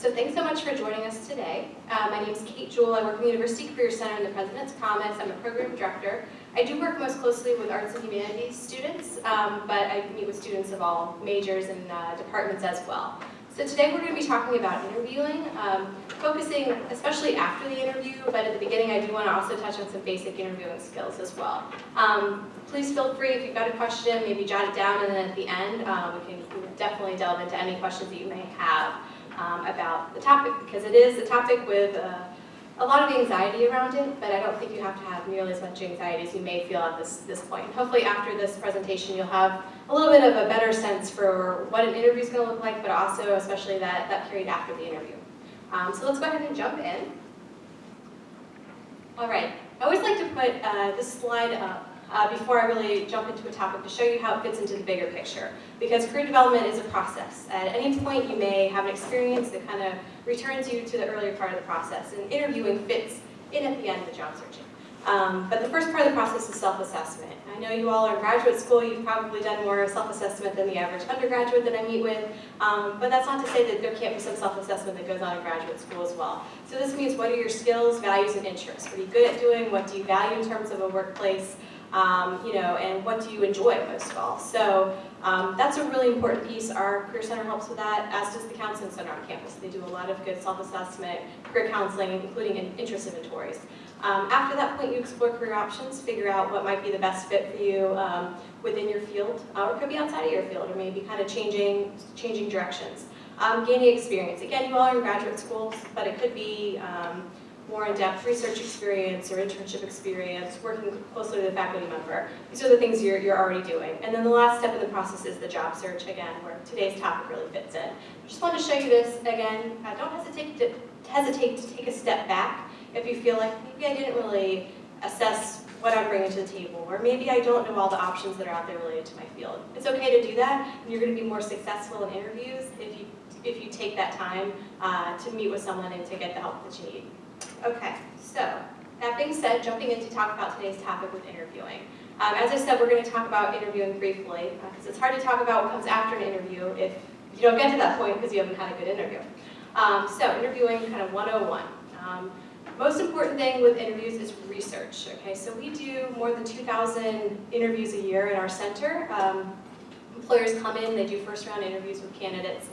So thanks so much for joining us today. My name is Kate Jewell. I work in the University Career Center in the President's Promise. I'm a program director. I do work most closely with arts and humanities students, but I meet with students of all majors and departments as well. So today we're going to be talking about interviewing, focusing especially after the interview, but at the beginning I do want to also touch on some basic interviewing skills as well. Please feel free, if you've got a question, maybe jot it down, and then at the end we can definitely delve into any questions that you may have about the topic, because it is a topic with a lot of anxiety around it, but I don't think you have to have nearly as much anxiety as you may feel at this point. Hopefully after this presentation you'll have a little bit of a better sense for what an interview is going to look like, but also especially that period after the interview. So let's go ahead and jump in. All right, I always like to put this slide up before I really jump into a topic to show you how it fits into the bigger picture, because career development is a process. At any point you may have an experience that kind of returns you to the earlier part of the process, and interviewing fits in at the end of job searching. But the first part of the process is self-assessment. I know you all are in graduate school, you've probably done more self-assessment than the average undergraduate that I meet with, but that's not to say that there can't be some self-assessment that goes on in graduate school as well. So this means, what are your skills, values, and interests? What are you good at doing? What do you value in terms of a workplace? And what do you enjoy most of all? So that's a really important piece. Our Career Center helps with that, as does the Counseling Center on campus. They do a lot of good self-assessment, career counseling, including interest inventories. After that point, you explore career options, figure out what might be the best fit for you within your field, or it could be outside of your field, or maybe kind of changing directions. Gaining experience. Again, you all are in graduate school, but it could be more in-depth research experience or internship experience, working closely with a faculty member. These are the things you're already doing. And then the last step in the process is the job search, again, where today's topic really fits in. I just wanted to show you this again. Don't hesitate to take a step back if you feel like maybe I didn't really assess what I'm bringing to the table, or maybe I don't know all the options that are out there related to my field. It's okay to do that, and you're going to be more successful in interviews if you take that time to meet with someone and to get the help that you need. Okay, so that being said, jumping in to talk about today's topic with interviewing. As I said, we're going to talk about interviewing briefly, because it's hard to talk about what comes after an interview if you don't get to that point because you haven't had a good interview. So interviewing kind of 101. Most important thing with interviews is research. Okay, so we do more than 2,000 interviews a year in our center. Employers come in, they do first round interviews with candidates.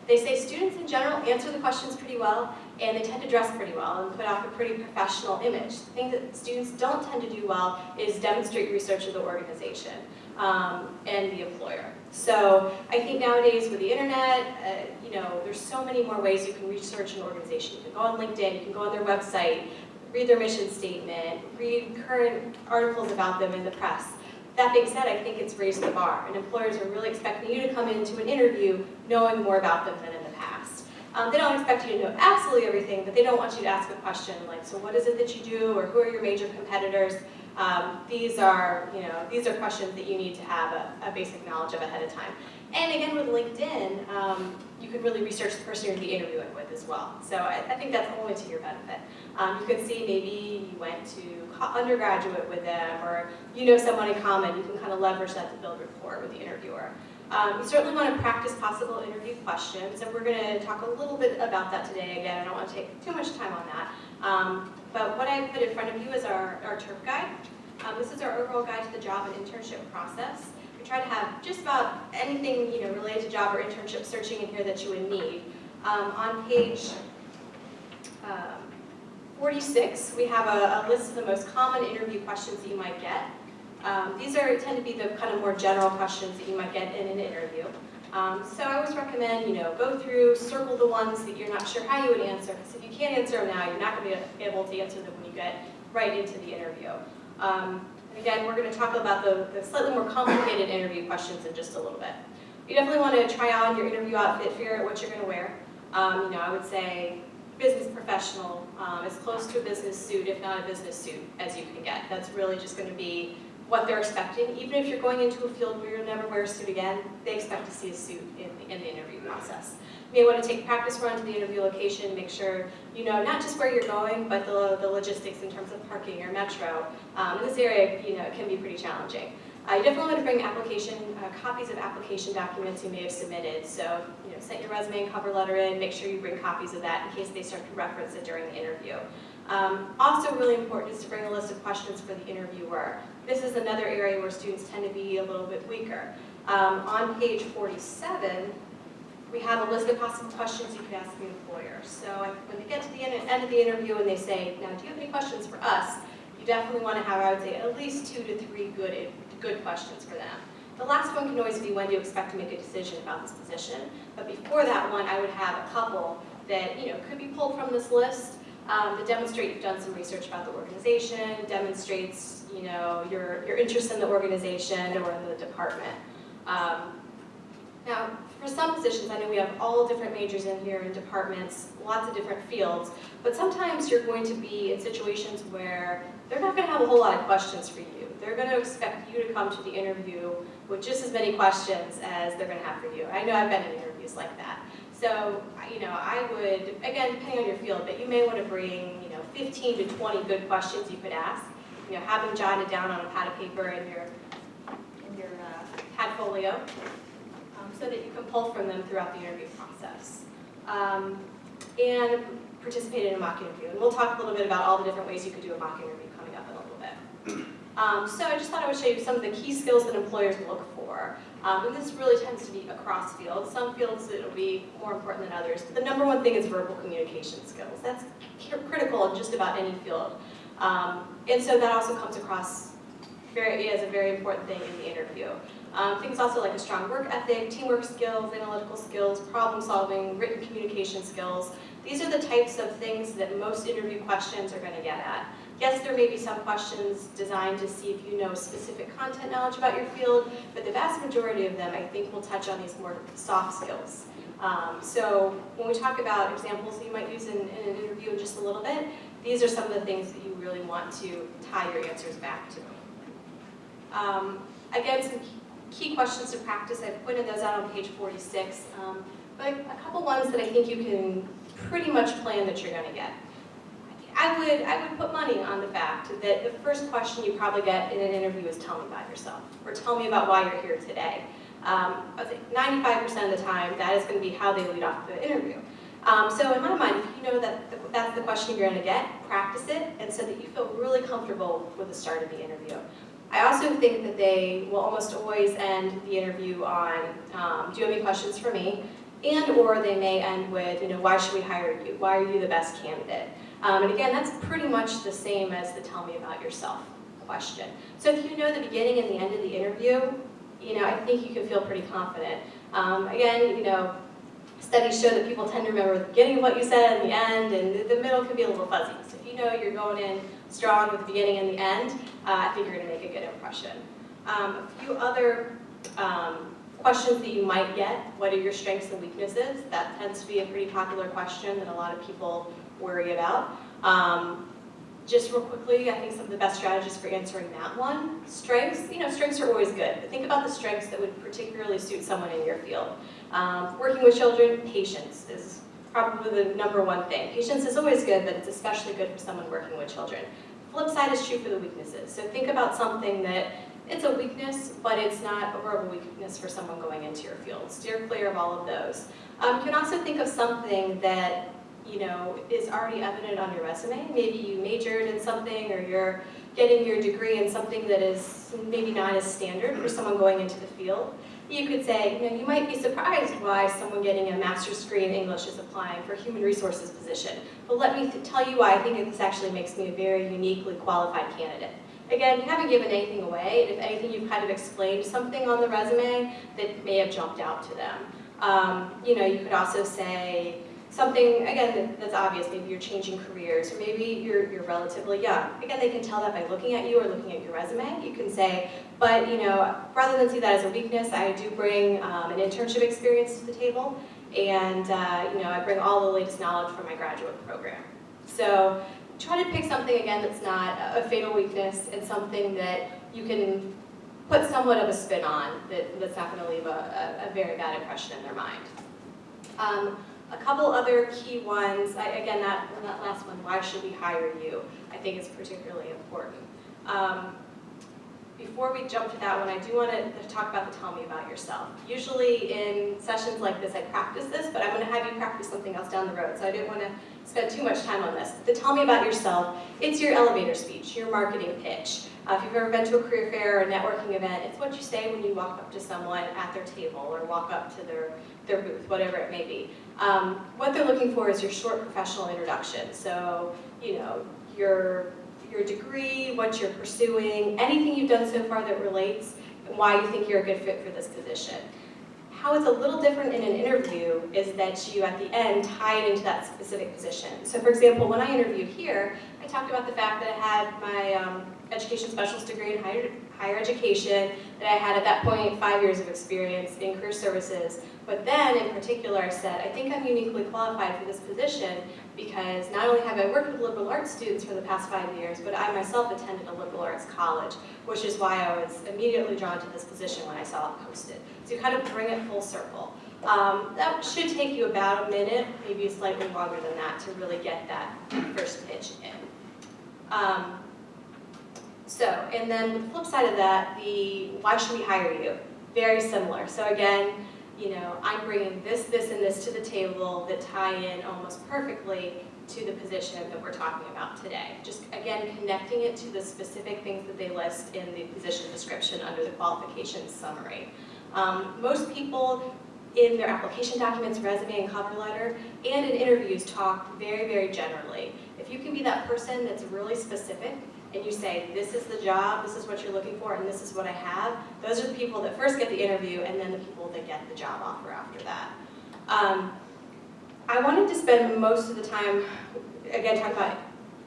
They say students in general answer the questions pretty well, and they tend to dress pretty well and put off a pretty professional image. The thing that students don't tend to do well is demonstrate research of the organization and the employer. So I think nowadays with the internet, there's so many more ways you can research an organization. You can go on LinkedIn, you can go on their website, read their mission statement, read current articles about them in the press. That being said, I think it's raised the bar, and employers are really expecting you to come into an interview knowing more about them than in the past. They don't expect you to know absolutely everything, but they don't want you to ask a question like, so what is it that you do, or who are your major competitors? These are questions that you need to have a basic knowledge of ahead of time. And again, with LinkedIn, you could really research the person you're going to be interviewing with as well. So I think that's only to your benefit. You could see maybe you went to undergraduate with them, or you know someone in common. You can kind of leverage that to build rapport with the interviewer. You certainly want to practice possible interview questions, and we're going to talk a little bit about that today. Again, I don't want to take too much time on that. But what I put in front of you is our TERP guide. This is our overall guide to the job and internship process. We try to have just about anything related to job or internship searching in here that you would need. On page 46, we have a list of the most common interview questions that you might get. These tend to be the kind of more general questions that you might get in an interview. So I always recommend, go through, circle the ones that you're not sure how you would answer, because if you can't answer them now, you're not going to be able to answer them when you get right into the interview. Again, we're going to talk about the slightly more complicated interview questions in just a little bit. You definitely want to try on your interview outfit, figure out what you're going to wear. I would say business professional, as close to a business suit, if not a business suit, as you can get. That's really just going to be what they're expecting. Even if you're going into a field where you'll never wear a suit again, they expect to see a suit in the interview process. You may want to take a practice run to the interview location, make sure you know not just where you're going, but the logistics in terms of parking or metro. In this area, it can be pretty challenging. You definitely want to bring copies of application documents you may have submitted. So, sent your resume and cover letter in, make sure you bring copies of that in case they start to reference it during the interview. Also really important is to bring a list of questions for the interviewer. This is another area where students tend to be a little bit weaker. On page 47, we have a list of possible questions you could ask the employer. So when they get to the end of the interview and they say, now do you have any questions for us? You definitely want to have, I would say, at least 2 to 3 good questions for them. The last one can always be, when do you expect to make a decision about this position? But before that one, I would have a couple that could be pulled from this list that demonstrate you've done some research about the organization, demonstrates your interest in the organization or in the department. Now, for some positions, I know we have all different majors in here and departments, lots of different fields, but sometimes you're going to be in situations where they're not going to have a whole lot of questions for you. They're going to expect you to come to the interview with just as many questions as they're going to have for you. I know I've been in interviews like that. So, I would, again, depending on your field, but you may want to bring, 15 to 20 good questions you could ask. Have them jotted down on a pad of paper in your Padfolio, so that you can pull from them throughout the interview process. And participate in a mock interview. And we'll talk a little bit about all the different ways you could do a mock interview coming up in a little bit. So I just thought I would show you some of the key skills that employers look for. And this really tends to be across fields. Some fields it'll be more important than others. But the number one thing is verbal communication skills. That's critical in just about any field. And so that also comes across as a very important thing in the interview. Things also like a strong work ethic, teamwork skills, analytical skills, problem solving, written communication skills. These are the types of things that most interview questions are going to get at. Yes, there may be some questions designed to see if you know specific content knowledge about your field, but the vast majority of them, I think, will touch on these more soft skills. So when we talk about examples that you might use in an interview in just a little bit, these are some of the things that you really want to tie your answers back to. Again, some key questions to practice. I've pointed those out on page 46, but a couple ones that I think you can pretty much plan that you're going to get. I would put money on the fact that the first question you probably get in an interview is tell me about yourself, or tell me about why you're here today. I would say 95% of the time, that is going to be how they lead off the interview. So in my mind, if you know that that's the question you're going to get, practice it, and so that you feel really comfortable with the start of the interview. I also think that they will almost always end the interview on, do you have any questions for me? And or they may end with, why should we hire you? Why are you the best candidate? And again, that's pretty much the same as the tell me about yourself question. So if you know the beginning and the end of the interview, I think you can feel pretty confident. Again, studies show that people tend to remember the beginning of what you said and the end, and the middle can be a little fuzzy. So if you know you're going in strong with the beginning and the end, I think you're going to make a good impression. A few other questions that you might get: what are your strengths and weaknesses? That tends to be a pretty popular question that a lot of people worry about. Just real quickly, I think some of the best strategies for answering that one. Strengths, strengths are always good, but think about the strengths that would particularly suit someone in your field. Working with children, patience is probably the number one thing. Patience is always good, but it's especially good for someone working with children. Flip side is true for the weaknesses. So think about something that it's a weakness, but it's not a horrible weakness for someone going into your field. Steer clear of all of those. You can also think of something that is already evident on your resume. Maybe you majored in something, or you're getting your degree in something that is maybe not as standard for someone going into the field. You could say, you might be surprised why someone getting a master's degree in English is applying for a human resources position. But let me tell you why I think this actually makes me a very uniquely qualified candidate. Again, you haven't given anything away, and if anything, you've kind of explained something on the resume that may have jumped out to them. You could also say something, again, that's obvious. Maybe you're changing careers, or maybe you're relatively young. Again, they can tell that by looking at you or looking at your resume. You can say, but rather than see that as a weakness, I do bring an internship experience to the table, and I bring all the latest knowledge from my graduate program. So try to pick something, again, that's not a fatal weakness, and something that you can put somewhat of a spin on, that's not going to leave a very bad impression in their mind. A couple other key ones, again, that last one, why should we hire you, I think is particularly important. before we jump to that one, I do want to talk about the tell me about yourself. Usually in sessions like this, I practice this, but I'm going to have you practice something else down the road, so I didn't want to spend too much time on this. The tell me about yourself, it's your elevator speech, your marketing pitch. If you've ever been to a career fair or a networking event, it's what you say when you walk up to someone at their table or walk up to their booth, whatever it may be. What they're looking for is your short professional introduction. So, you know, your degree, what you're pursuing, anything you've done so far that relates, and why you think you're a good fit for this position. How it's a little different in an interview is that you, at the end, tie it into that specific position. So for example, when I interviewed here, I talked about the fact that I had my education specialist degree in higher education, that I had at that point 5 years of experience in career services. But then, in particular, I said, I think I'm uniquely qualified for this position because not only have I worked with liberal arts students for the past 5 years, but I myself attended a liberal arts college, which is why I was immediately drawn to this position when I saw it posted. So you kind of bring it full circle. That should take you about a minute, maybe slightly longer than that, to really get that first pitch in. And then the flip side of that, the why should we hire you? Very similar. So again, you know, I'm bringing this, and this to the table that tie in almost perfectly to the position that we're talking about today. Just again, connecting it to the specific things that they list in the position description under the qualifications summary. Most people in their application documents, resume, and cover letter, and in interviews talk very, very generally. If you can be that person that's really specific, and you say, this is the job, this is what you're looking for, and this is what I have, those are the people that first get the interview, and then the people that get the job offer after that. I wanted to spend most of the time, again, talking about,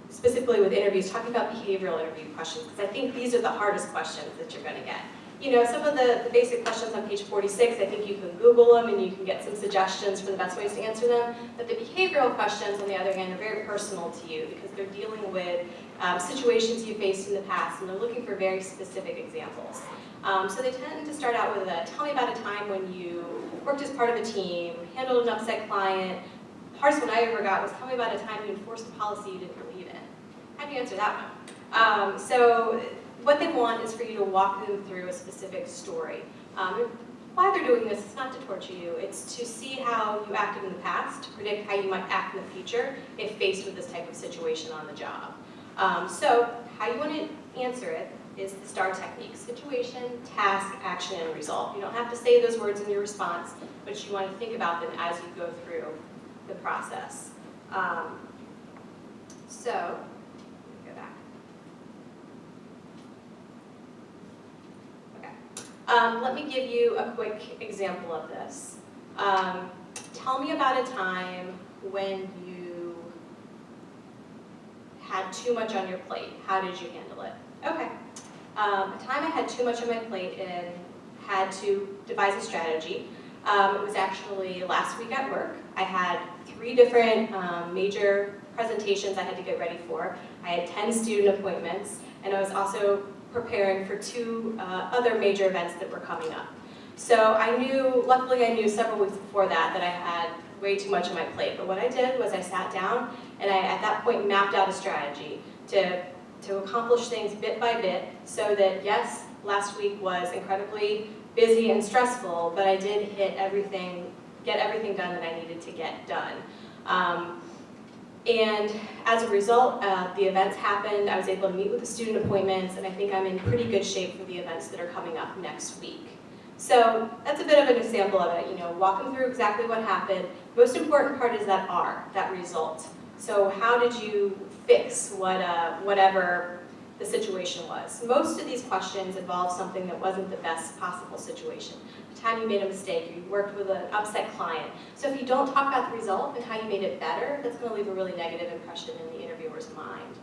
specifically with interviews, talking about behavioral interview questions, because I think these are the hardest questions that you're going to get. You know, some of the basic questions on page 46, I think you can Google them and you can get some suggestions for the best ways to answer them. But the behavioral questions, on the other hand, are very personal to you because they're dealing with situations you faced in the past, and they're looking for very specific examples. So they tend to start out with tell me about a time when you worked as part of a team, handled an upset client. The hardest one I ever got was, tell me about a time you enforced a policy you didn't believe in. How do you answer that one? So what they want is for you to walk them through a specific story. Why they're doing this is not to torture you, it's to see how you acted in the past, to predict how you might act in the future if faced with this type of situation on the job. So how you want to answer it is the STAR technique: situation, task, action, and result. You don't have to say those words in your response, but you want to think about them as you go through the process. Let me give you a quick example of this. Tell me about a time when you had too much on your plate. How did you handle it? Okay. A time I had too much on my plate and had to devise a strategy. It was actually last week at work. I had 3 different major presentations I had to get ready for. I had 10 student appointments, and I was also preparing for 2 other major events that were coming up. So luckily I knew several weeks before that I had way too much on my plate. But what I did was I sat down and I, at that point, mapped out a strategy to accomplish things bit by bit so that, yes, last week was incredibly busy and stressful, but I did get everything done that I needed to get done. And as a result, the events happened. I was able to meet with the student appointments, and I think I'm in pretty good shape for the events that are coming up next week. So that's a bit of an example of it, you know, walk them through exactly what happened. Most important part is that R, that result. So how did you fix whatever the situation was? Most of these questions involve something that wasn't the best possible situation. The time you made a mistake, or you worked with an upset client. So if you don't talk about the result and how you made it better, that's going to leave a really negative impression in the interviewer's mind.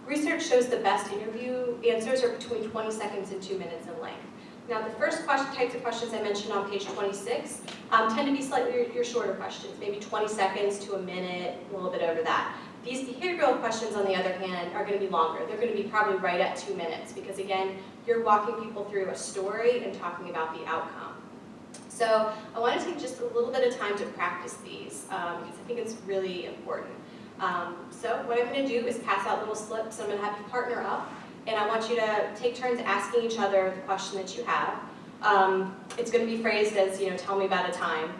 Research shows the best interview answers are between 20 seconds and 2 minutes in length. Now the first types of questions I mentioned on page 26 tend to be slightly your shorter questions, maybe 20 seconds to a minute, a little bit over that. These behavioral questions, on the other hand, are going to be longer. They're going to be probably right at 2 minutes because, again, you're walking people through a story and talking about the outcome. So I want to take just a little bit of time to practice these because I think it's really important. So what I'm going to do is pass out little slips. I'm going to have you partner up, and I want you to take turns asking each other the question that you have. It's going to be phrased as, tell me about a time.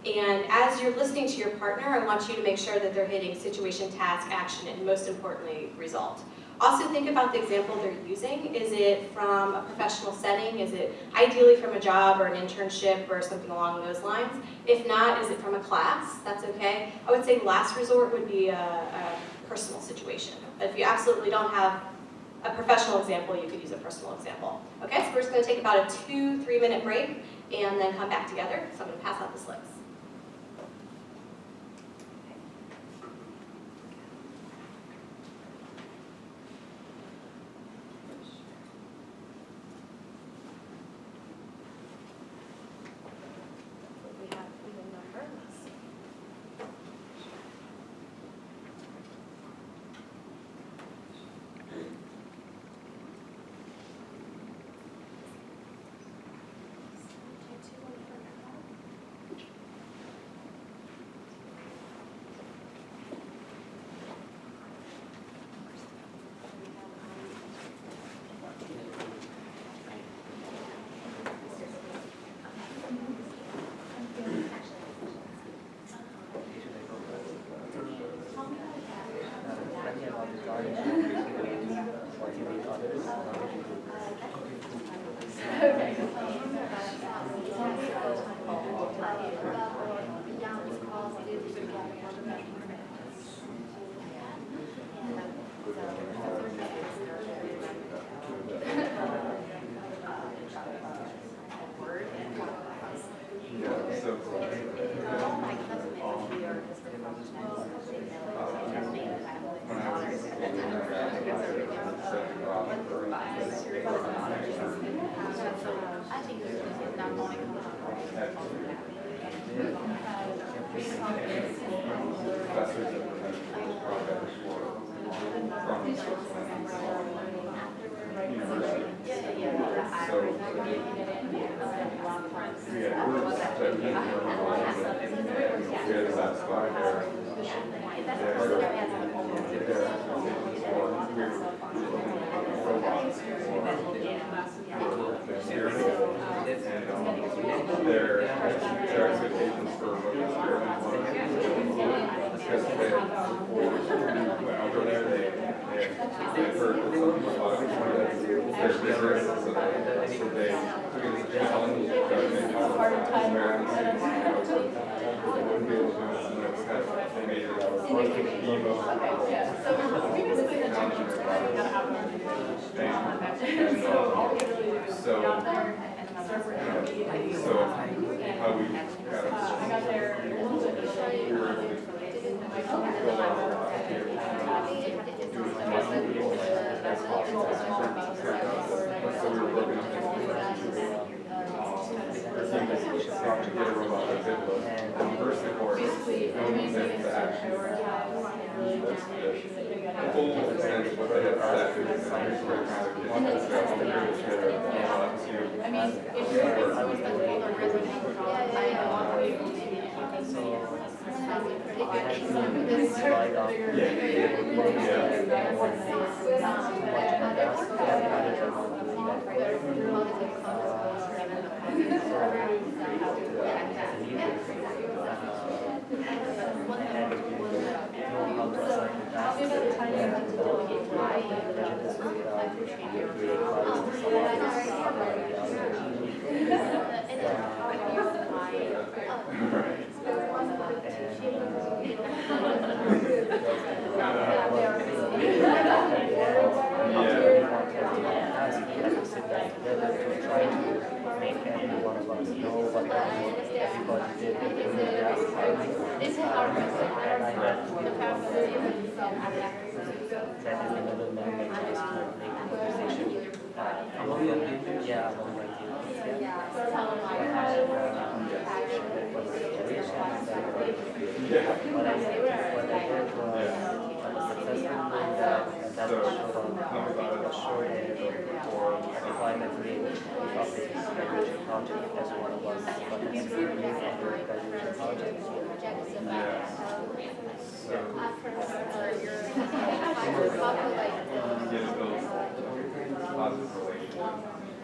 And as you're listening to your partner, I want you to make sure that they're hitting situation, task, action, and most importantly, result. Also think about the example they're using. Is it from a professional setting? Is it ideally from a job or an internship or something along those lines? If not, is it from a class? That's okay. I would say last resort would be a personal situation. But if you absolutely don't have a professional example, you could use a personal example. Okay, so we're just going to take about a 2-3 minute break and then come back together. So I'm going to pass out the slips.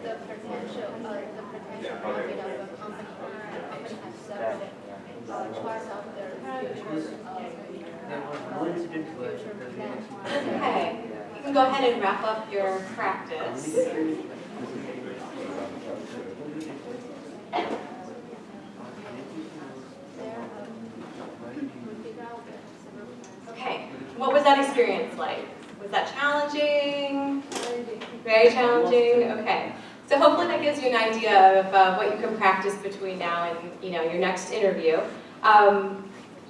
the potential benefit of a company. The company has several charts of their future plans. Okay, you can go ahead and wrap up your practice. Okay, what was that experience like? Was that challenging? Very challenging? Okay. So hopefully that gives you an idea of what you can practice between now and your next interview.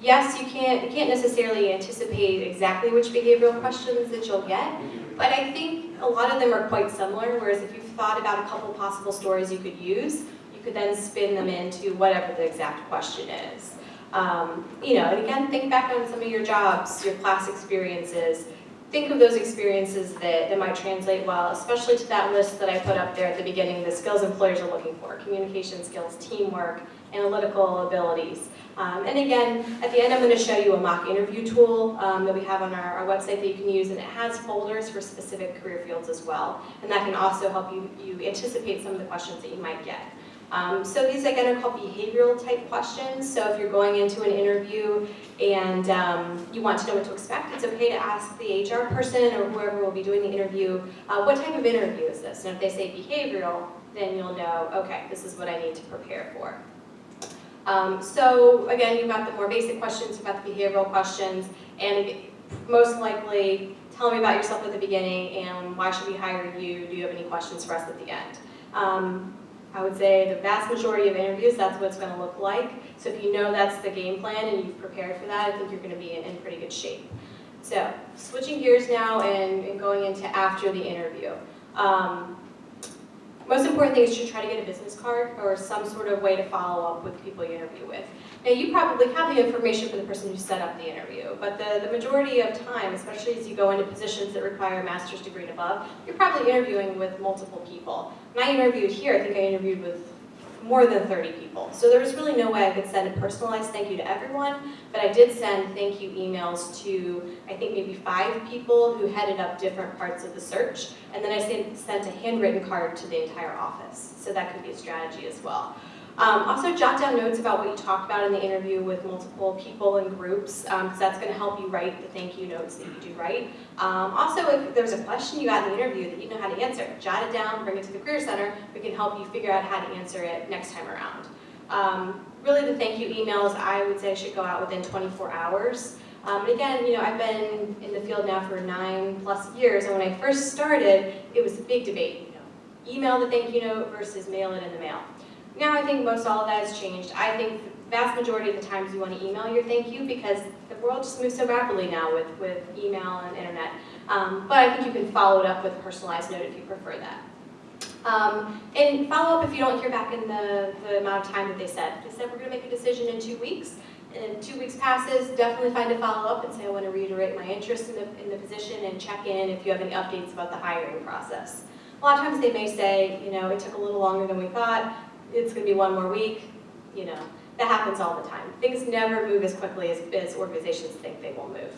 Yes, you can't necessarily anticipate exactly which behavioral questions that you'll get, but I think a lot of them are quite similar, whereas if you've thought about a couple possible stories you could use, you could then spin them into whatever the exact question is. And again, think back on some of your jobs, your class experiences. Think of those experiences that might translate well, especially to that list that I put up there at the beginning, the skills employers are looking for: communication skills, teamwork, analytical abilities. And again, at the end I'm going to show you a mock interview tool that we have on our website that you can use, and it has folders for specific career fields as well. And that can also help you anticipate some of the questions that you might get. So these again are called behavioral type questions. So if you're going into an interview and you want to know what to expect, it's okay to ask the HR person or whoever will be doing the interview, what type of interview is this? And if they say behavioral, then you'll know, okay, this is what I need to prepare for. So again, you've got the more basic questions, you've got the behavioral questions, and most likely tell me about yourself at the beginning and why should we hire you? Do you have any questions for us at the end? I would say the vast majority of interviews, that's what it's going to look like. So if you know that's the game plan and you've prepared for that, I think you're going to be in pretty good shape. So switching gears now and going into after the interview. Most important thing is to try to get a business card or some sort of way to follow up with people you interview with. Now you probably have the information for the person who set up the interview, but the majority of time, especially as you go into positions that require a master's degree and above, you're probably interviewing with multiple people. When I interviewed here, I think I interviewed with more than 30 people. So there was really no way I could send a personalized thank you to everyone, but I did send thank you emails to, I think, maybe 5 people who headed up different parts of the search, and then I sent a handwritten card to the entire office. So that could be a strategy as well. Also jot down notes about what you talked about in the interview with multiple people and groups, because that's going to help you write the thank you notes that you do write. Also, if there's a question you got in the interview that you know how to answer, jot it down, bring it to the Career Center. We can help you figure out how to answer it next time around. Really, the thank you emails, I would say, should go out within 24 hours. And again, I've been in the field now for 9+ years, and when I first started, it was a big debate. Email the thank you note versus mail it in the mail. Now I think most all of that has changed. I think the vast majority of the times you want to email your thank you because the world just moves so rapidly now with email and internet. But I think you can follow it up with a personalized note if you prefer that. And follow up if you don't hear back in the amount of time that they said. They said we're going to make a decision in 2 weeks. And 2 weeks passes, definitely find a follow-up and say I want to reiterate my interest in the position and check in if you have any updates about the hiring process. A lot of times they may say, it took a little longer than we thought. It's going to be 1 more week, that happens all the time. Things never move as quickly as organizations think they will move.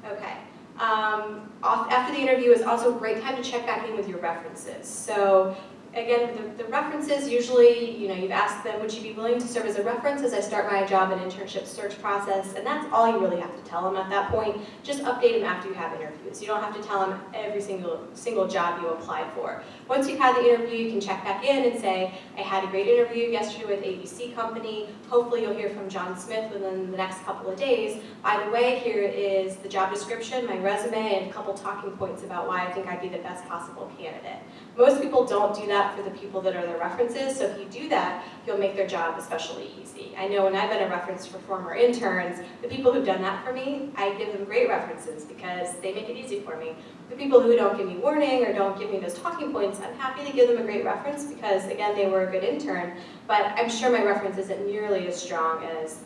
Okay. After the interview is also a great time to check back in with your references. So again, the references usually, you've asked them, would you be willing to serve as a reference as I start my job and internship search process? And that's all you really have to tell them at that point. Just update them after you have interviews. You don't have to tell them every single job you applied for. Once you've had the interview, you can check back in and say, I had a great interview yesterday with ABC Company. Hopefully you'll hear from John Smith within the next couple of days. By the way, here is the job description, my resume, and a couple talking points about why I think I'd be the best possible candidate. Most people don't do that for the people that are their references, so if you do that, you'll make their job especially easy. I know when I've been a reference for former interns, the people who've done that for me, I give them great references because they make it easy for me. The people who don't give me warning or don't give me those talking points, I'm happy to give them a great reference because, again, they were a good intern, but I'm sure my reference isn't nearly as strong as,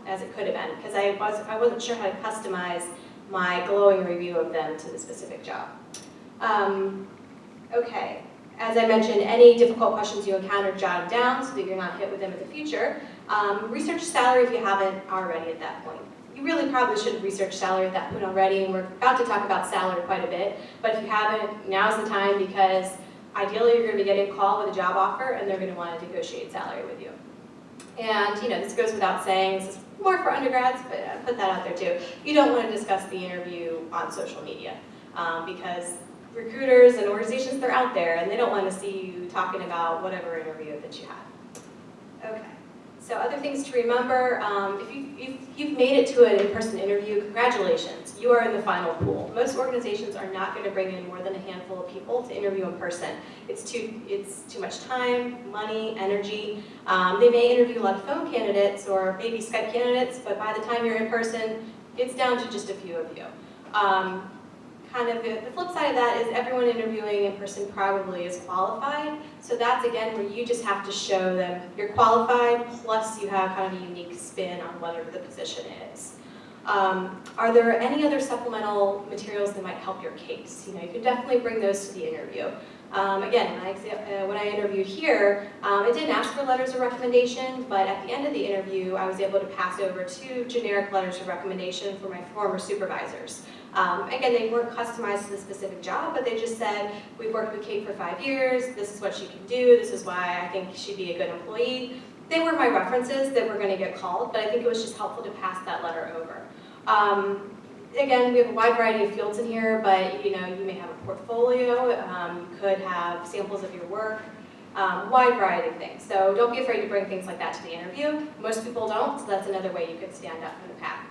as it could have been because I wasn't sure how to customize my glowing review of them to the specific job. Okay, as I mentioned, any difficult questions you encounter, jot them down so that you're not hit with them in the future. Research salary if you haven't already at that point. You really probably should have researched salary at that point already, and we're about to talk about salary quite a bit, but if you haven't, now's the time because ideally you're going to be getting a call with a job offer, and they're going to want to negotiate salary with you. And this goes without saying, this is more for undergrads, but I put that out there too. You don't want to discuss the interview on social media because recruiters and organizations, they're out there and they don't want to see you talking about whatever interview that you had. Okay, so other things to remember, if you've made it to an in-person interview, congratulations, you are in the final pool. Most organizations are not going to bring in more than a handful of people to interview in person. It's too much time, money, energy. They may interview a lot of phone candidates or maybe Skype candidates, but by the time you're in person, it's down to just a few of you. Kind of the flip side of that is everyone interviewing in person probably is qualified. So that's again where you just have to show them you're qualified, plus you have kind of a unique spin on whatever the position is. Are there any other supplemental materials that might help your case? You can definitely bring those to the interview. Again, when I interviewed here, I didn't ask for letters of recommendation, but at the end of the interview, I was able to pass over 2 generic letters of recommendation for my former supervisors. Again, they weren't customized to the specific job, but they just said, we've worked with Kate for 5 years, this is what she can do, this is why I think she'd be a good employee. They were my references that were going to get called, but I think it was just helpful to pass that letter over. Again, we have a wide variety of fields in here, but you may have a portfolio, you could have samples of your work, wide variety of things. So don't be afraid to bring things like that to the interview. Most people don't, so that's another way you could stand out from the pack.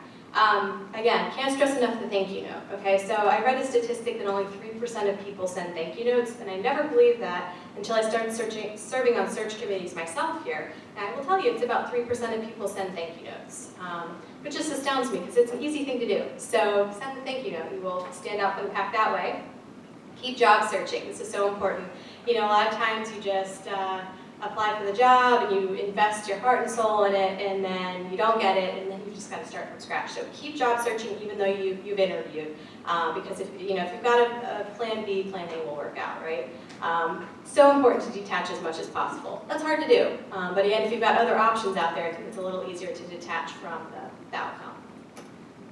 Again, can't stress enough the thank you note, okay? So I read a statistic that only 3% of people send thank you notes, and I never believed that until I started serving on search committees myself here. And I will tell you, it's about 3% of people send thank you notes, which just astounds me because it's an easy thing to do. So send a thank you note. You will stand out from the pack that way. Keep job searching. This is so important. A lot of times you just apply for the job and you invest your heart and soul in it, and then you don't get it, and then you just got to start from scratch. So keep job searching even though you've interviewed, because if you've got a plan B, plan A will work out, right? So important to detach as much as possible. That's hard to do, but again, if you've got other options out there, I think it's a little easier to detach from the outcome.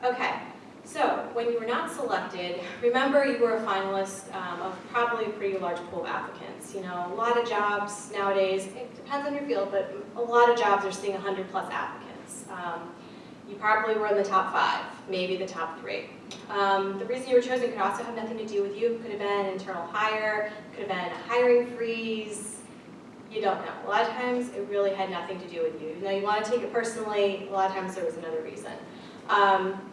Okay. So, when you were not selected, remember you were a finalist of probably a pretty large pool of applicants. A lot of jobs nowadays, it depends on your field, but a lot of jobs are seeing 100+ applicants. You probably were in the top 5, maybe the top 3. The reason you were chosen could also have nothing to do with you. It could have been an internal hire, could have been a hiring freeze. You don't know. A lot of times, it really had nothing to do with you. Even though you want to take it personally, a lot of times there was another reason.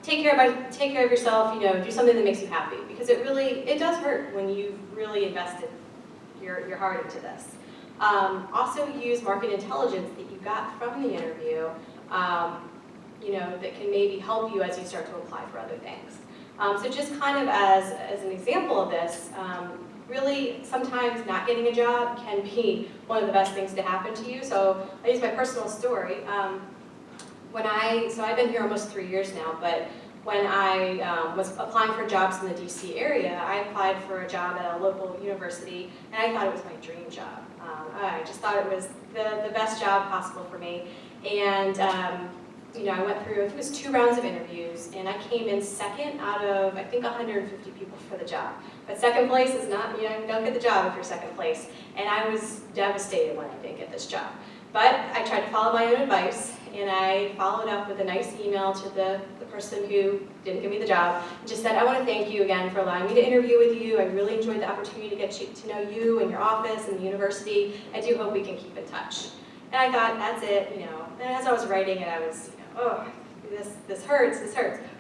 Take care of yourself, do something that makes you happy, because it does hurt when you've really invested your heart into this. Also use market intelligence that you got from the interview, that can maybe help you as you start to apply for other things. So just kind of as an example of this, really sometimes not getting a job can be one of the best things to happen to you. So I use my personal story. So I've been here almost 3 years now, but when I was applying for jobs in the DC area, I applied for a job at a local university, and I thought it was my dream job. I just thought it was the best job possible for me. And I went through, I think it was 2 rounds of interviews, and I came in second out of, I think, 150 people for the job. But second place is not, you don't get the job if you're second place. And I was devastated when I didn't get this job. But I tried to follow my own advice, and I followed up with a nice email to the person who didn't give me the job, and just said, I want to thank you again for allowing me to interview with you. I really enjoyed the opportunity to get to know you and your office and the university. I do hope we can keep in touch. And I thought, that's it, And as I was writing it, I was, oh, this hurts.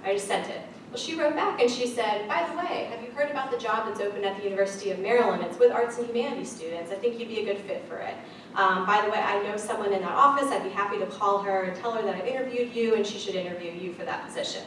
I just sent it. Well, she wrote back and she said, by the way, have you heard about the job that's open at the University of Maryland? It's with arts and humanities students. I think you'd be a good fit for it. By the way, I know someone in that office. I'd be happy to call her and tell her that I've interviewed you and she should interview you for that position.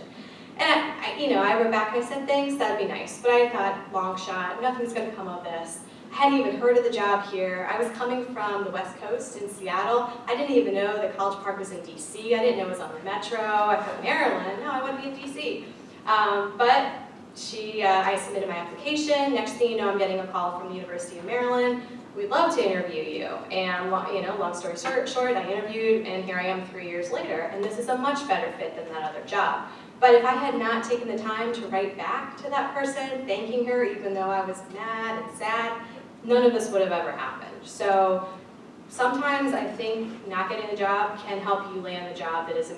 And I wrote back and I said, thanks, that'd be nice. But I thought, long shot, nothing's going to come of this. I hadn't even heard of the job here. I was coming from the West Coast in Seattle. I didn't even know that College Park was in DC. I didn't know it was on the Metro. I thought, Maryland? No, I want to be in DC. But I submitted my application. Next thing you know, I'm getting a call from the University of Maryland. We'd love to interview you. And long story short, I interviewed, and here I am 3 years later. And this is a much better fit than that other job. But if I had not taken the time to write back to that person, thanking her, even though I was mad and sad, none of this would have ever happened. So sometimes I think not getting a job can help you land the job that is,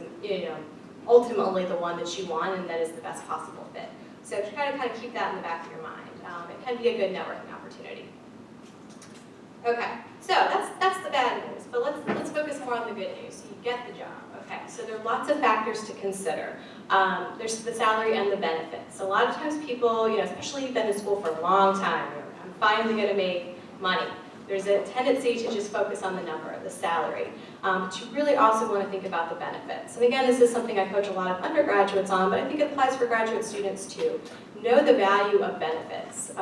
ultimately the one that you want and that is the best possible fit. So try to kind of keep that in the back of your mind. It can be a good networking opportunity. Okay, so that's the bad news, but let's focus more on the good news. So you get the job. Okay, so there are lots of factors to consider. There's the salary and the benefits. So a lot of times people, especially if you've been in school for a long time, I'm finally going to make money. There's a tendency to just focus on the number, the salary. But you really also want to think about the benefits. And again, this is something I coach a lot of undergraduates on, but I think it applies for graduate students too. Know the value of benefits.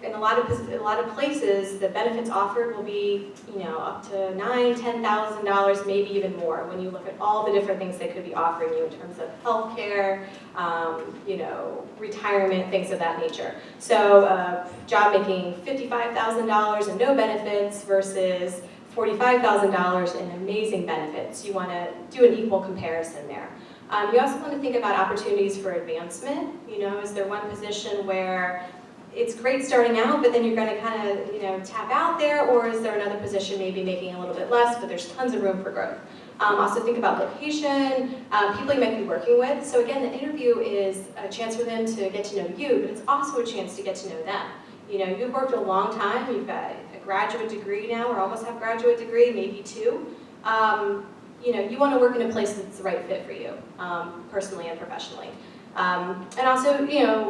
In a lot of places, the benefits offered will be, up to $9,000, $10,000, maybe even more when you look at all the different things they could be offering you in terms of healthcare, retirement, things of that nature. So, job making $55,000 and no benefits versus $45,000 in amazing benefits. You want to do an equal comparison there. You also want to think about opportunities for advancement. Is there one position where it's great starting out, but then you're going to kind of, tap out there, or is there another position maybe making a little bit less, but there's tons of room for growth? Also think about location, people you might be working with. So again, the interview is a chance for them to get to know you, but it's also a chance to get to know them. You've worked a long time, you've got a graduate degree now, or almost have a graduate degree, maybe two. You want to work in a place that's the right fit for you, personally and professionally. And also,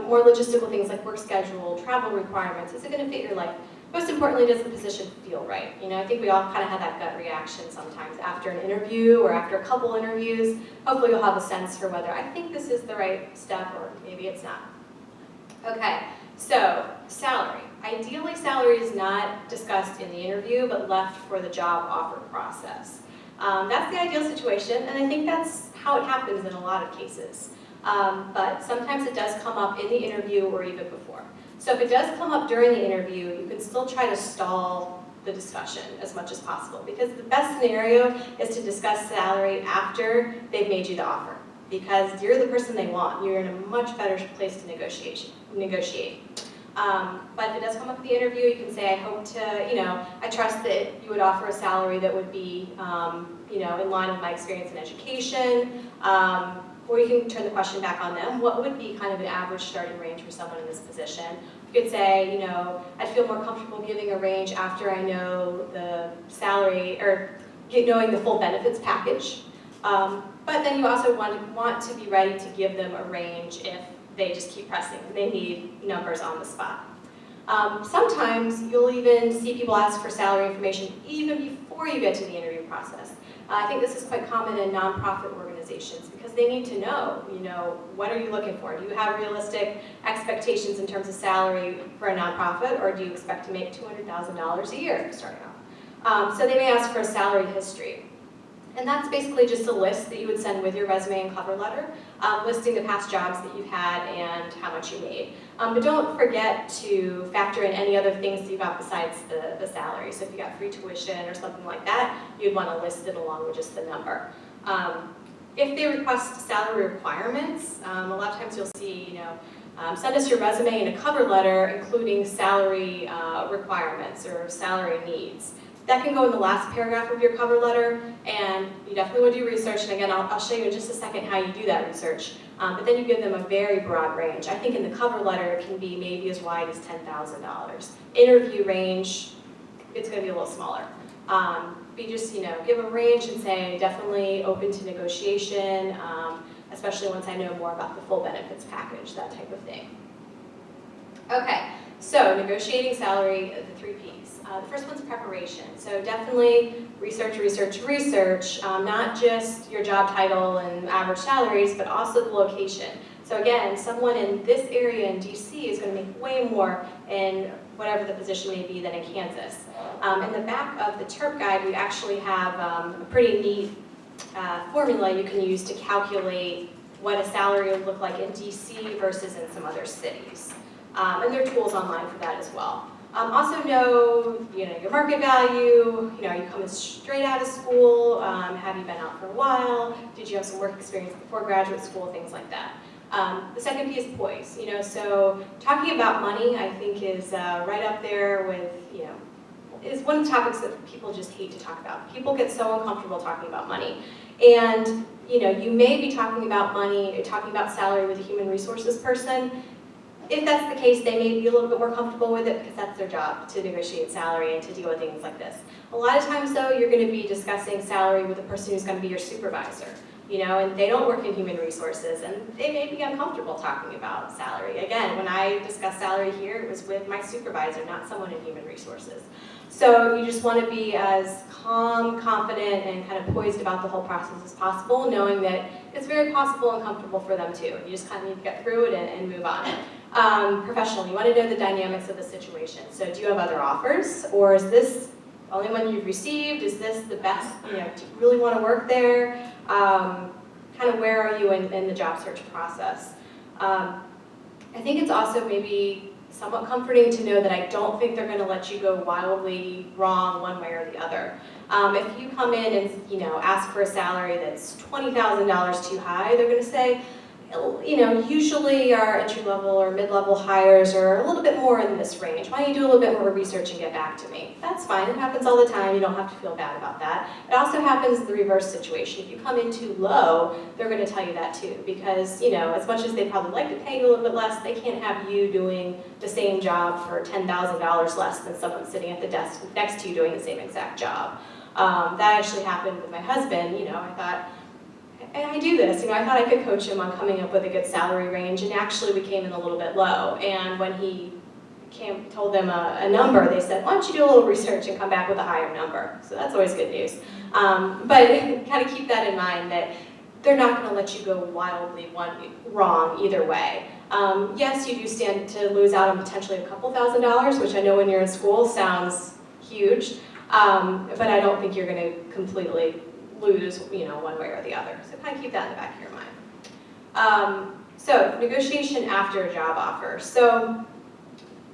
more logistical things like work schedule, travel requirements. Is it going to fit your life? Most importantly, does the position feel right? I think we all kind of have that gut reaction sometimes after an interview or after a couple interviews. Hopefully you'll have a sense for whether I think this is the right step or maybe it's not. Okay, so salary. Ideally, salary is not discussed in the interview, but left for the job offer process. That's the ideal situation, and I think that's how it happens in a lot of cases. But sometimes it does come up in the interview or even before. So if it does come up during the interview, you can still try to stall the discussion as much as possible, because the best scenario is to discuss salary after they've made you the offer, because you're the person they want. You're in a much better place to negotiate. But if it does come up in the interview, you can say, I hope to, I trust that you would offer a salary that would be, in line with my experience in education. Or you can turn the question back on them. What would be kind of an average starting range for someone in this position? You could say, I'd feel more comfortable giving a range after I know the salary, or knowing the full benefits package. But then you also want to be ready to give them a range if they just keep pressing. They need numbers on the spot. Sometimes you'll even see people ask for salary information even before you get to the interview process. I think this is quite common in nonprofit organizations because they need to know, what are you looking for? Do you have realistic expectations in terms of salary for a nonprofit, or do you expect to make $200,000 a year starting off? So they may ask for a salary history. And that's basically just a list that you would send with your resume and cover letter, listing the past jobs that you've had and how much you made. But don't forget to factor in any other things that you got besides the salary. So if you got free tuition or something like that, you'd want to list it along with just the number. If they request salary requirements, a lot of times you'll see, send us your resume and a cover letter including salary requirements or salary needs. That can go in the last paragraph of your cover letter, and you definitely want to do research, and again, I'll show you in just a second how you do that research. But then you give them a very broad range. I think in the cover letter it can be maybe as wide as $10,000. Interview range, it's going to be a little smaller. But you just, give a range and say, definitely open to negotiation, especially once I know more about the full benefits package, that type of thing. Okay, so negotiating salary, the 3 Ps. The first one's preparation. So definitely research, not just your job title and average salaries, but also the location. So again, someone in this area in DC is going to make way more in whatever the position may be than in Kansas. In the back of the TERP guide, we actually have a pretty neat formula you can use to calculate what a salary would look like in DC versus in some other cities. And there are tools online for that as well. Also know, your market value. Are you coming straight out of school? Have you been out for a while? Did you have some work experience before graduate school? Things like that. The second piece is poise. So talking about money, I think, is right up there with, is one of the topics that people just hate to talk about. People get so uncomfortable talking about money. And, you may be talking about money, talking about salary with a human resources person. If that's the case, they may be a little bit more comfortable with it because that's their job, to negotiate salary and to deal with things like this. A lot of times, though, you're going to be discussing salary with the person who's going to be your supervisor. And they don't work in human resources, and they may be uncomfortable talking about salary. Again, when I discussed salary here, it was with my supervisor, not someone in human resources. So you just want to be as calm, confident, and kind of poised about the whole process as possible, knowing that it's very possible and comfortable for them too. You just kind of need to get through it and move on. Professional, you want to know the dynamics of the situation. So do you have other offers, or is this the only one you've received? Is this the best, do you really want to work there? Kind of where are you in the job search process? I think it's also maybe somewhat comforting to know that I don't think they're going to let you go wildly wrong one way or the other. If you come in and ask for a salary that's $20,000 too high, they're going to say, usually our entry-level or mid-level hires are a little bit more in this range. Why don't you do a little bit more research and get back to me? That's fine. It happens all the time. You don't have to feel bad about that. It also happens in the reverse situation. If you come in too low, they're going to tell you that too, because as much as they probably like to pay you a little bit less, they can't have you doing the same job for $10,000 less than someone sitting at the desk next to you doing the same exact job. That actually happened with my husband. I thought, and I do this, I thought I could coach him on coming up with a good salary range, and actually we came in a little bit low. And when he told them a number, they said, why don't you do a little research and come back with a higher number? So that's always good news. But kind of keep that in mind, that they're not going to let you go wildly wrong either way. Yes, you do stand to lose out on potentially a couple $1,000s, which I know when you're in school sounds huge, but I don't think you're going to completely lose, one way or the other. So kind of keep that in the back of your mind. So negotiation after a job offer. So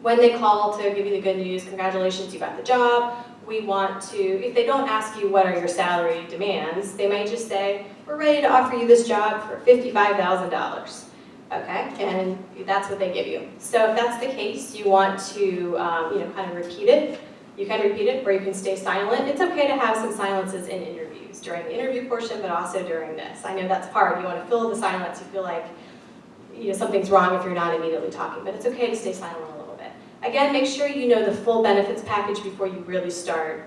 when they call to give you the good news, congratulations, you got the job. We want to, if they don't ask you what are your salary demands, they might just say, we're ready to offer you this job for $55,000. Okay, and that's what they give you. So if that's the case, you want to, kind of repeat it. You can repeat it, or you can stay silent. It's okay to have some silences in interviews, during the interview portion, but also during this. I know that's hard. You want to fill the silence. You feel like something's wrong if you're not immediately talking, but it's okay to stay silent a little bit. Again, make sure you know the full benefits package before you really start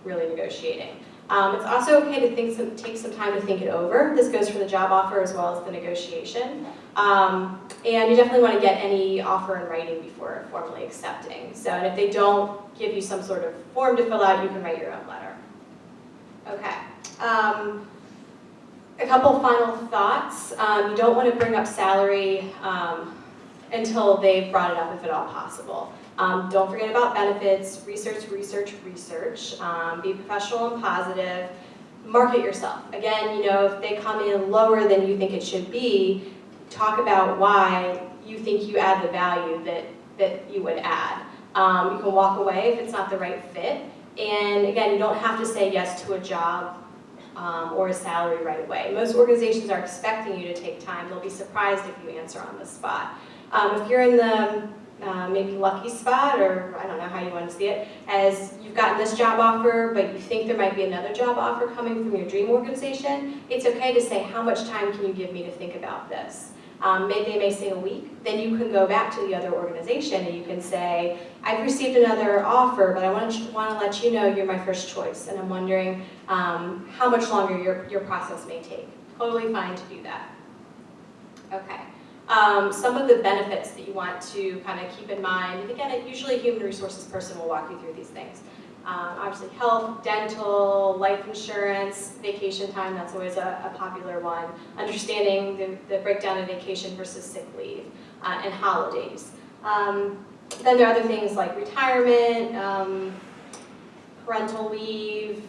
negotiating. It's also okay to take some time to think it over. This goes for the job offer as well as the negotiation. And you definitely want to get any offer in writing before formally accepting. So, and if they don't give you some sort of form to fill out, you can write your own letter. Okay. A couple final thoughts. You don't want to bring up salary until they've brought it up, if at all possible. Don't forget about benefits. Research. Be professional and positive. Market yourself. Again, if they come in lower than you think it should be, talk about why you think you add the value that you would add. You can walk away if it's not the right fit. And again, you don't have to say yes to a job or a salary right away. Most organizations are expecting you to take time. They'll be surprised if you answer on the spot. If you're in the maybe lucky spot, or I don't know how you want to see it, as you've gotten this job offer, but you think there might be another job offer coming from your dream organization, it's okay to say, how much time can you give me to think about this? They may say a week. Then you can go back to the other organization and you can say, I've received another offer, but I want to let you know you're my first choice, and I'm wondering how much longer your process may take. Totally fine to do that. Okay. Some of the benefits that you want to kind of keep in mind, and again, usually a human resources person will walk you through these things. Obviously health, dental, life insurance, vacation time, that's always a popular one. Understanding the breakdown of vacation versus sick leave, and holidays. Then there are other things like retirement, parental leave,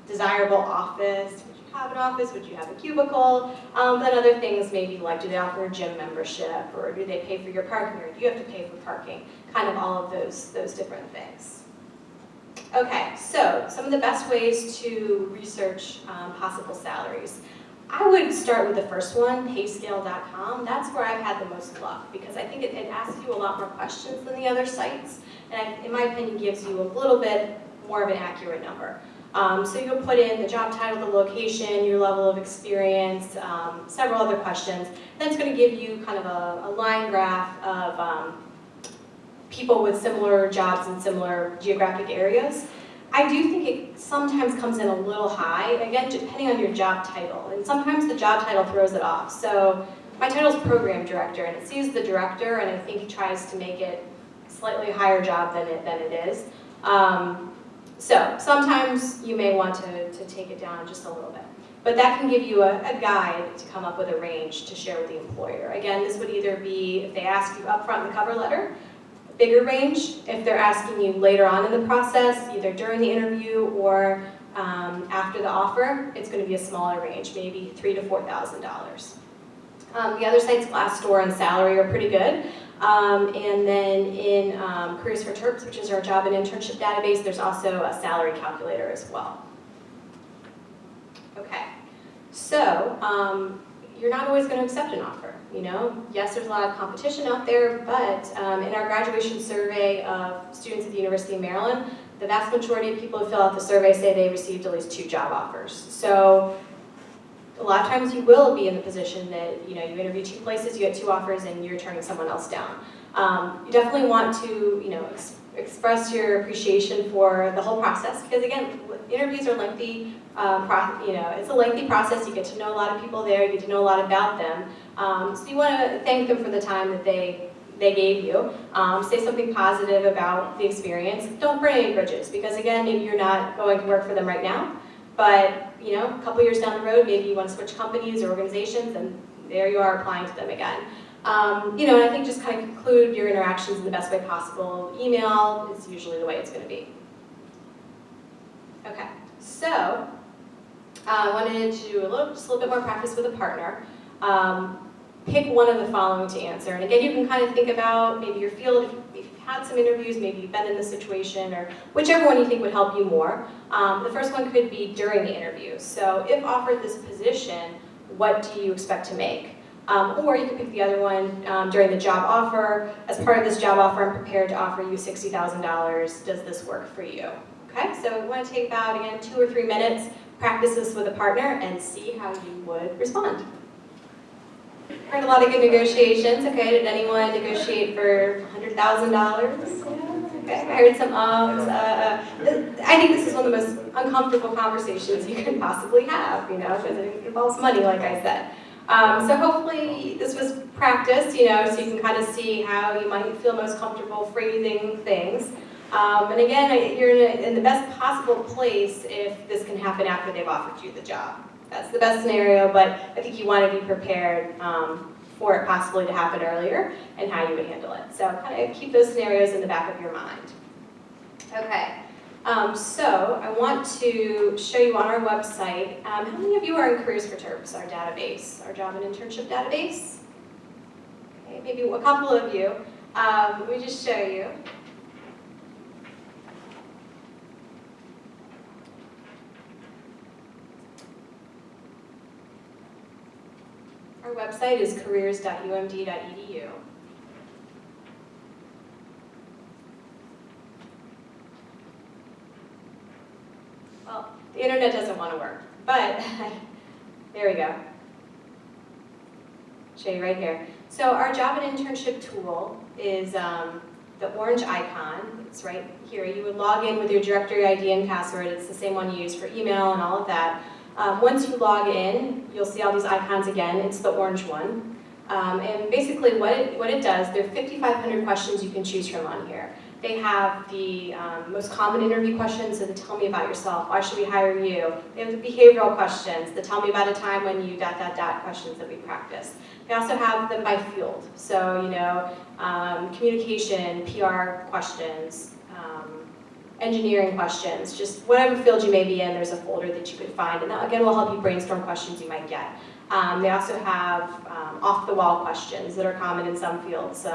desirable office. Would you have an office? Would you have a cubicle? Then other things maybe like, do they offer a gym membership, or do they pay for your parking, or do you have to pay for parking? Kind of all of those different things. Okay, so some of the best ways to research possible salaries. I would start with the first one, payscale.com. That's where I've had the most luck because I think it asks you a lot more questions than the other sites, and in my opinion gives you a little bit more of an accurate number. So you'll put in the job title, the location, your level of experience, several other questions. Then it's going to give you kind of a line graph of people with similar jobs in similar geographic areas. I do think it sometimes comes in a little high, again, depending on your job title. And sometimes the job title throws it off. So my title is program director, and it sees the director, and I think it tries to make it a slightly higher job than it is. So sometimes you may want to take it down just a little bit. But that can give you a guide to come up with a range to share with the employer. Again, this would either be, if they ask you up front in the cover letter, bigger range. If they're asking you later on in the process, either during the interview or after the offer, it's going to be a smaller range, maybe $3,000 to $4,000. The other sites, Glassdoor and Salary, are pretty good. And then in Careers for Terps, which is our job and internship database, there's also a salary calculator as well. Okay, so you're not always going to accept an offer. You know, yes, there's a lot of competition out there, but in our graduation survey of students at the University of Maryland, the vast majority of people who fill out the survey say they received at least 2 job offers. So a lot of times you will be in the position that, you know, you interview 2 places, you get 2 offers, and you're turning someone else down. You definitely want to, you know, express your appreciation for the whole process, because again, interviews are lengthy. You know, it's a lengthy process. You get to know a lot of people there. You get to know a lot about them. So you want to thank them for the time that they gave you. Say something positive about the experience. Don't burn any bridges, because again, maybe you're not going to work for them right now, but you know, a couple years down the road, maybe you want to switch companies or organizations, and there you are applying to them again. You know, and I think just kind of conclude your interactions in the best way possible. Email is usually the way it's going to be. Okay, so I wanted to do just a little bit more practice with a partner. Pick one of the following to answer. And again, you can kind of think about maybe your field, if you've had some interviews, maybe you've been in this situation, or whichever one you think would help you more. The first one could be during the interview. So if offered this position, what do you expect to make? Or you can pick the other one during the job offer. As part of this job offer, I'm prepared to offer you $60,000. Does this work for you? Okay, so we want to take about, again, 2 or 3 minutes, practice this with a partner, and see how you would respond. Heard a lot of good negotiations. Okay, did anyone negotiate for $100,000? Okay, I heard some ums. I think this is one of the most uncomfortable conversations you can possibly have, you know, because it involves money, like I said. So hopefully this was practice, you know, so you can kind of see how you might feel most comfortable phrasing things. And again, you're in the best possible place if this can happen after they've offered you the job. That's the best scenario, but I think you want to be prepared for it possibly to happen earlier and how you would handle it. So kind of keep those scenarios in the back of your mind. Okay, so I want to show you on our website, how many of you are in Careers for Terps, our database, our job and internship database? Okay, maybe a couple of you. Let me just show you. Our website is careers.umd.edu. Well, the internet doesn't want to work, but there we go. Show you right here. So our job and internship tool is the orange icon. It's right here. You would log in with your directory ID and password. It's the same one you use for email and all of that. Once you log in, you'll see all these icons again. It's the orange one. And basically what it does, there are 5,500 questions you can choose from on here. They have the most common interview questions, so the tell me about yourself, why should we hire you? They have the behavioral questions, the tell me about a time when you ... questions that we practice. They also have them by field, so you know, communication, PR questions, engineering questions, just whatever field you may be in, there's a folder that you could find, and that again will help you brainstorm questions you might get. They also have off-the-wall questions that are common in some fields.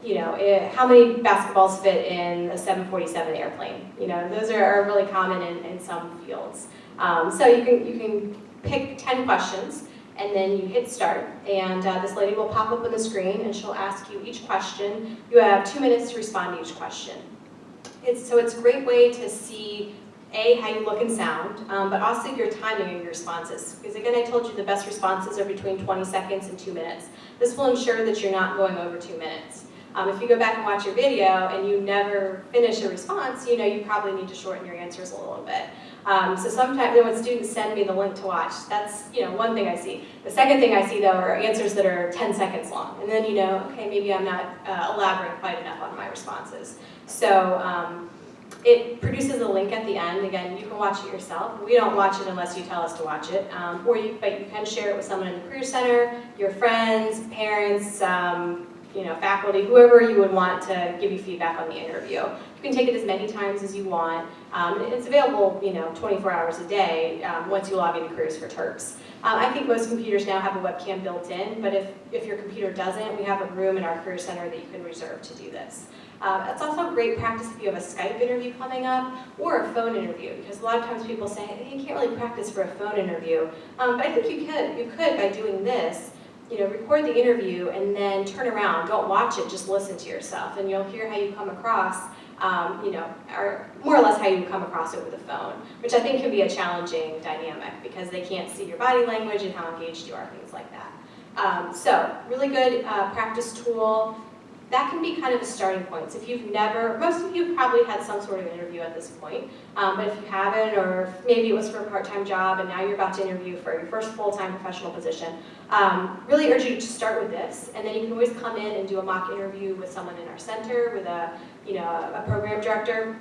You know, how many basketballs fit in a 747 airplane? You know, those are really common in some fields. So you can pick 10 questions, and then you hit start, and this lady will pop up on the screen, and she'll ask you each question. You have 2 minutes to respond to each question. So it's a great way to see, A, how you look and sound, but also your timing of your responses. Because again, I told you the best responses are between 20 seconds and 2 minutes. This will ensure that you're not going over 2 minutes. If you go back and watch your video and you never finish a response, you probably need to shorten your answers a little bit. So sometimes when students send me the link to watch, that's one thing I see. The second thing I see though are answers that are 10 seconds long. And then okay, maybe I'm not elaborating quite enough on my responses. So it produces a link at the end. Again, you can watch it yourself. We don't watch it unless you tell us to watch it. But you can share it with someone in the Career Center, your friends, parents, faculty, whoever you would want to give you feedback on the interview. You can take it as many times as you want. It's available, 24 hours a day once you log into Careers for Terps. I think most computers now have a webcam built in, but if your computer doesn't, we have a room in our Career Center that you can reserve to do this. It's also great practice if you have a Skype interview coming up or a phone interview, because a lot of times people say, hey, you can't really practice for a phone interview. But I think you could by doing this. Record the interview and then turn around. Don't watch it, just listen to yourself, and you'll hear how you come across, or more or less how you come across over the phone, which I think can be a challenging dynamic because they can't see your body language and how engaged you are, things like that. So, really good practice tool. That can be kind of a starting point. So if you've most of you have probably had some sort of interview at this point, but if you haven't, or maybe it was for a part-time job and now you're about to interview for your first full-time professional position, really urge you to start with this, and then you can always come in and do a mock interview with someone in our center, with a program director,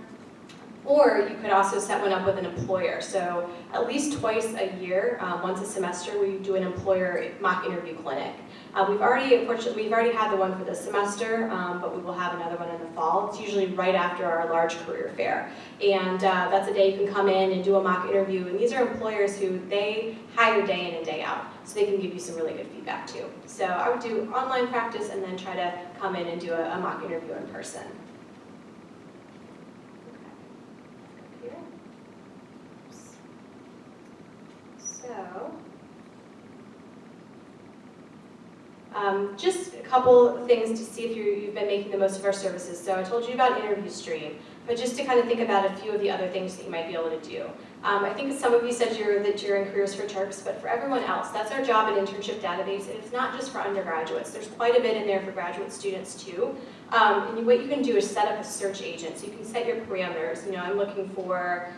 or you could also set one up with an employer. So at least twice a year, once a semester, we do an employer mock interview clinic. Unfortunately, we've already had the one for this semester, but we will have another one in the fall. It's usually right after our large career fair. And that's a day you can come in and do a mock interview. And these are employers who they hire day in and day out, so they can give you some really good feedback too. So I would do online practice and then try to come in and do a mock interview in person. Okay. Here. So. Just a couple things to see if you've been making the most of our services. So I told you about Interview Stream, but just to kind of think about a few of the other things that you might be able to do. I think some of you said that you're in Careers for Terps, but for everyone else, that's our job and internship database, and it's not just for undergraduates. There's quite a bit in there for graduate students too. And what you can do is set up a search agent. So you can set your parameters. I'm looking for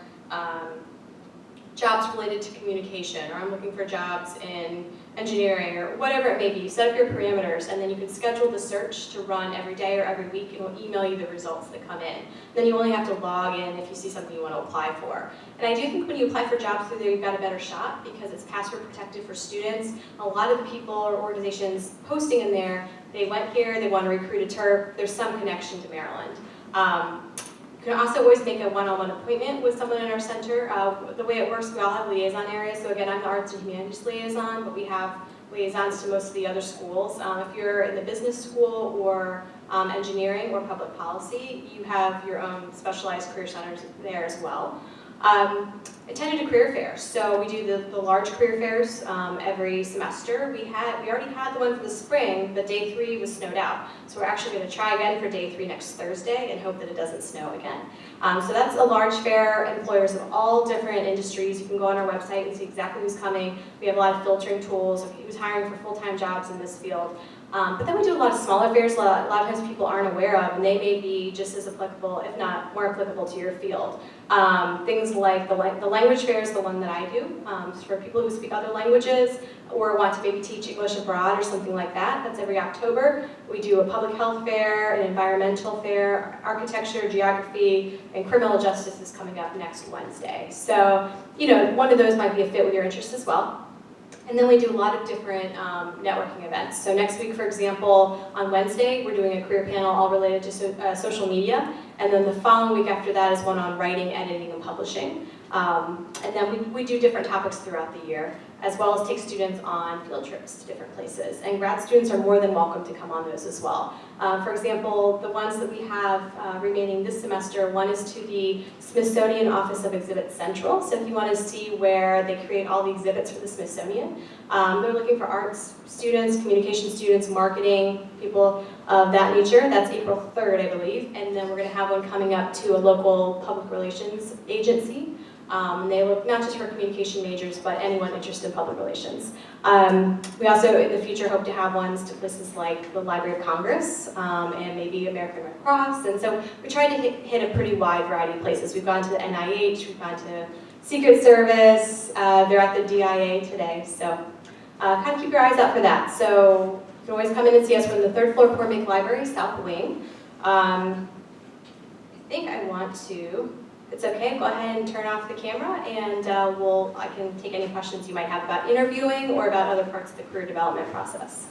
jobs related to communication, or I'm looking for jobs in engineering, or whatever it may be. You set up your parameters, and then you can schedule the search to run every day or every week, and we'll email you the results that come in. Then you only have to log in if you see something you want to apply for. And I do think when you apply for jobs through there, you've got a better shot because it's password protected for students. A lot of the people or organizations posting in there, they went here, they want to recruit a Terp, there's some connection to Maryland. You can also always make a one-on-one appointment with someone in our center. The way it works, we all have liaison areas. So again, I'm the Arts and Humanities liaison, but we have liaisons to most of the other schools. If you're in the business school or engineering or public policy, you have your own specialized career centers there as well. Attended a career fair. So we do the large career fairs every semester. We already had the one for the spring, but day 3 was snowed out. So we're actually going to try again for day 3 next Thursday and hope that it doesn't snow again. So that's a large fair, employers of all different industries. You can go on our website and see exactly who's coming. We have a lot of filtering tools of who's hiring for full-time jobs in this field. But then we do a lot of smaller fairs, a lot of times people aren't aware of, and they may be just as applicable, if not more applicable to your field. Things like the language fair is the one that I do. For people who speak other languages or want to maybe teach English abroad or something like that. That's every October. We do a public health fair, an environmental fair, architecture, geography, and criminal justice is coming up next Wednesday. So, one of those might be a fit with your interests as well. And then we do a lot of different networking events. So next week, for example, on Wednesday, we're doing a career panel all related to social media. And then the following week after that is one on writing, editing, and publishing. And then we do different topics throughout the year, as well as take students on field trips to different places. And grad students are more than welcome to come on those as well. For example, the ones that we have remaining this semester, one is to the Smithsonian Office of Exhibit Central. So if you want to see where they create all the exhibits for the Smithsonian, they're looking for arts students, communication students, marketing, people of that nature. That's April 3rd, I believe. And then we're going to have one coming up to a local public relations agency. They look not just for communication majors, but anyone interested in public relations. We also, in the future, hope to have ones to places like the Library of Congress and maybe American Red Cross. And so we try to hit a pretty wide variety of places. We've gone to the NIH, we've gone to Secret Service, they're at the DIA today. So kind of keep your eyes out for that. So you can always come in and see us. We're in the 3rd floor Cormac Library, South Wing. I think I want to, if it's okay, go ahead and turn off the camera and I can take any questions you might have about interviewing or about other parts of the career development process.